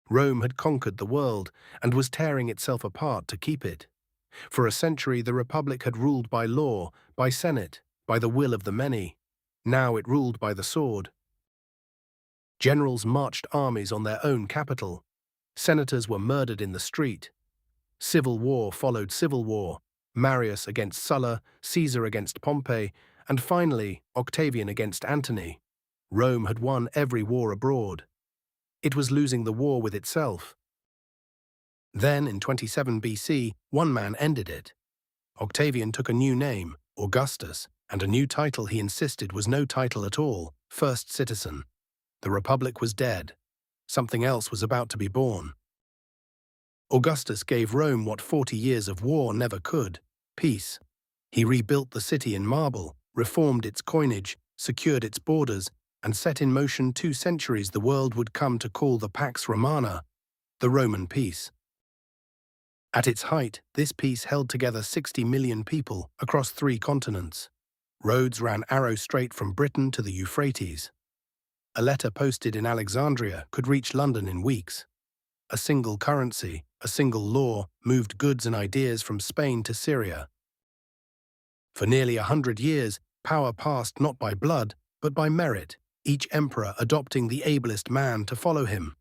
Rome had conquered the world and was tearing itself apart to keep it. For a century, the Republic had ruled by law, by senate, by the will of the many. Now it ruled by the sword. Generals marched armies on their own capital. Senators were murdered in the street. Civil war followed civil war, Marius against Sulla, Caesar against Pompey, and finally Octavian against Antony. Rome had won every war abroad. It was losing the war with itself. Then, in 27 BC, one man ended it. Octavian took a new name, Augustus, and a new title he insisted was no title at all, first citizen. The Republic was dead. Something else was about to be born. Augustus gave Rome what 40 years of war never could: peace. He rebuilt the city in marble, reformed its coinage, secured its borders, and set in motion 2 centuries the world would come to call the Pax Romana, the Roman peace. At its height, this peace held together 60 million people across 3 continents. Roads ran arrow straight from Britain to the Euphrates. A letter posted in Alexandria could reach London in weeks. A single currency, a single law, moved goods and ideas from Spain to Syria. For nearly 100 years, power passed not by blood, but by merit, each emperor adopting the ablest man to follow him.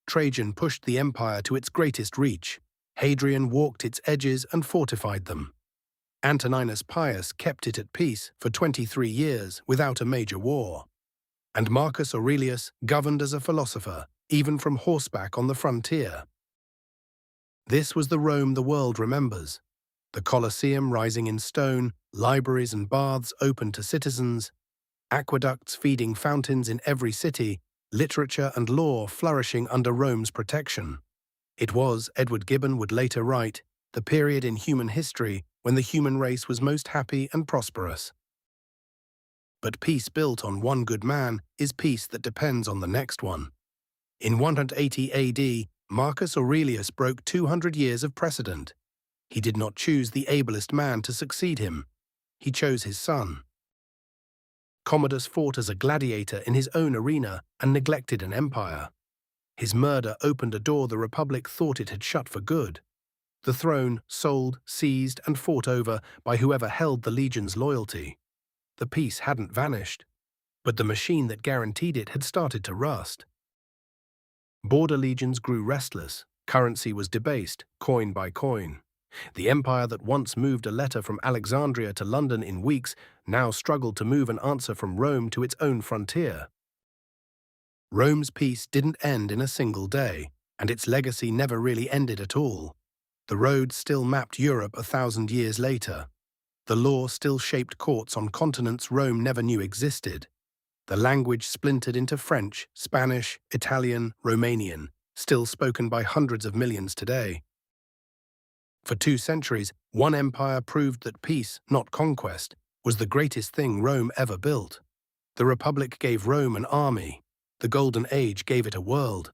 Trajan pushed the empire to its greatest reach. Hadrian walked its edges and fortified them. Antoninus Pius kept it at peace for 23 years without a major war. And Marcus Aurelius governed as a philosopher, even from horseback on the frontier. This was the Rome the world remembers. The Colosseum rising in stone, libraries and baths open to citizens, aqueducts feeding fountains in every city, literature and law flourishing under Rome's protection. It was, Edward Gibbon would later write, the period in human history when the human race was most happy and prosperous. But peace built on one good man is peace that depends on the next one. In 180 AD, Marcus Aurelius broke 200 years of precedent. He did not choose the ablest man to succeed him. He chose his son. Commodus fought as a gladiator in his own arena and neglected an empire. His murder opened a door the Republic thought it had shut for good. The throne sold, seized, and fought over by whoever held the legion's loyalty. The peace hadn't vanished, but the machine that guaranteed it had started to rust. Border legions grew restless, currency was debased, coin by coin. The empire that once moved a letter from Alexandria to London in weeks now struggled to move an answer from Rome to its own frontier. Rome's peace didn't end in a single day, and its legacy never really ended at all. The road still mapped Europe 1,000 years later. The law still shaped courts on continents Rome never knew existed. The language splintered into French, Spanish, Italian, Romanian, still spoken by hundreds of millions today. For 2 centuries, one empire proved that peace, not conquest, was the greatest thing Rome ever built. The Republic gave Rome an army. The Golden Age gave it a world.